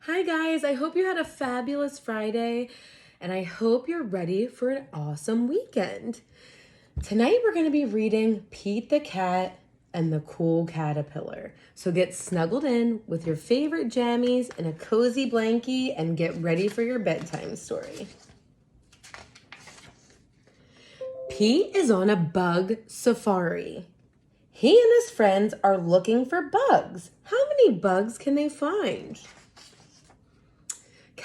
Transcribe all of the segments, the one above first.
Hi guys, I hope you had a fabulous Friday and I hope you're ready for an awesome weekend. Tonight we're going to be reading Pete the Cat and the Cool Caterpillar. So get snuggled in with your favorite jammies and a cozy blankie and get ready for your bedtime story. Pete is on a bug safari. He and his friends are looking for bugs. How many bugs can they find?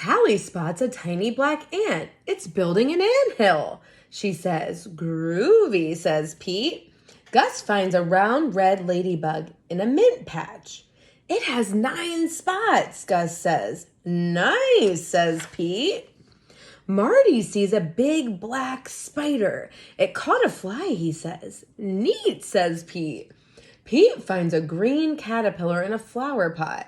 Callie spots a tiny black ant. It's building an anthill. She says, "Groovy," says Pete. Gus finds a round red ladybug in a mint patch. "It has 9 spots," Gus says. "Nice," says Pete. Marty sees a big black spider. "It caught a fly," he says. "Neat," says Pete. Pete finds a green caterpillar in a flower pot.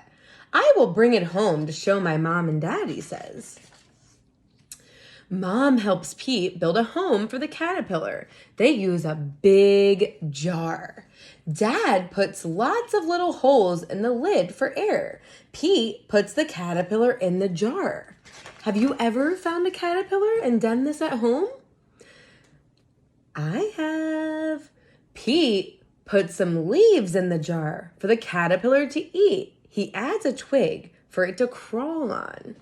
"I will bring it home to show my mom and dad," he says. Mom helps Pete build a home for the caterpillar. They use a big jar. Dad puts lots of little holes in the lid for air. Pete puts the caterpillar in the jar. Have you ever found a caterpillar and done this at home? I have. Pete puts some leaves in the jar for the caterpillar to eat. He adds a twig for it to crawl on.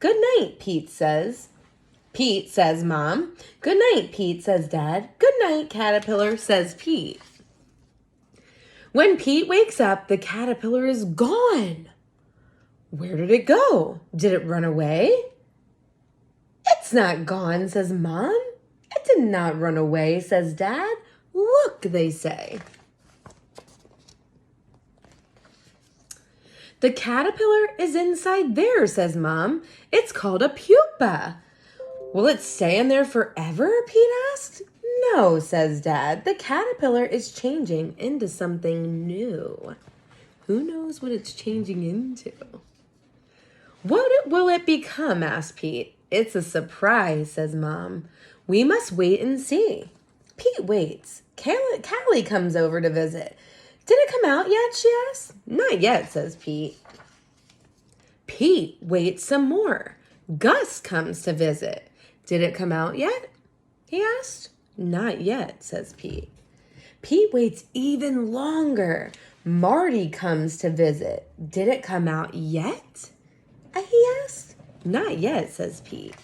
"Good night," Pete says. Pete says Mom. "Good night," Pete says Dad. "Good night, caterpillar," says Pete. When Pete wakes up, the caterpillar is gone. Where did it go? Did it run away? "It's not gone," says Mom. "It did not run away," says Dad. "Look," they say. "The caterpillar is inside there," says Mom. "It's called a pupa." "Will it stay in there forever?" Pete asked. "No," says Dad. "The caterpillar is changing into something new." Who knows what it's changing into? "What will it become?" asked Pete. "It's a surprise," says Mom. "We must wait and see." Pete waits. Callie comes over to visit. "Did it come out yet?" she asks. "Not yet," says Pete. Pete waits some more. Gus comes to visit. "Did it come out yet?" he asked. "Not yet," says Pete. Pete waits even longer. Marty comes to visit. "Did it come out yet?" he asked. "Not yet," says Pete.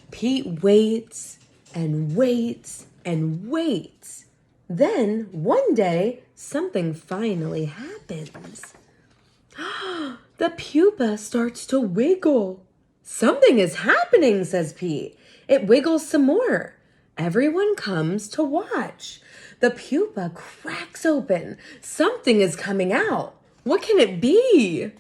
Pete waits and waits and waits. Then, one day, something finally happens. The pupa starts to wiggle. "Something is happening," says Pete. It wiggles some more. Everyone comes to watch. The pupa cracks open. Something is coming out. What can it be?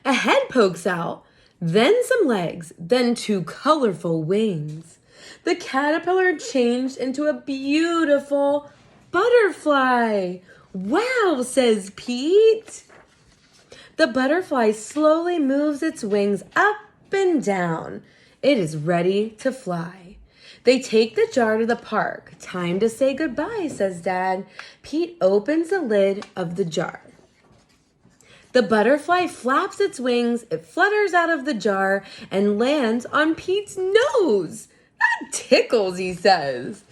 A head pokes out, then some legs, then 2 colorful wings. The caterpillar changed into a beautiful butterfly. "Wow," says Pete. The butterfly slowly moves its wings up and down. It is ready to fly. They take the jar to the park. "Time to say goodbye," says Dad. Pete opens the lid of the jar. The butterfly flaps its wings, it flutters out of the jar and lands on Pete's nose. "That tickles," he says.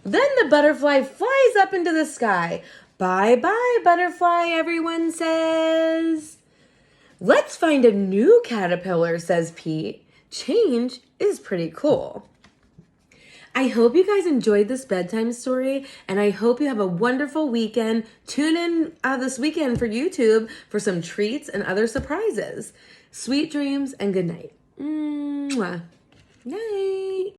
Then the butterfly flies up into the sky. "Bye-bye, butterfly," everyone says. "Let's find a new caterpillar," says Pete. Change is pretty cool. I hope you guys enjoyed this bedtime story, and I hope you have a wonderful weekend. Tune in this weekend for YouTube for some treats and other surprises. Sweet dreams and good night. Mwah. Night.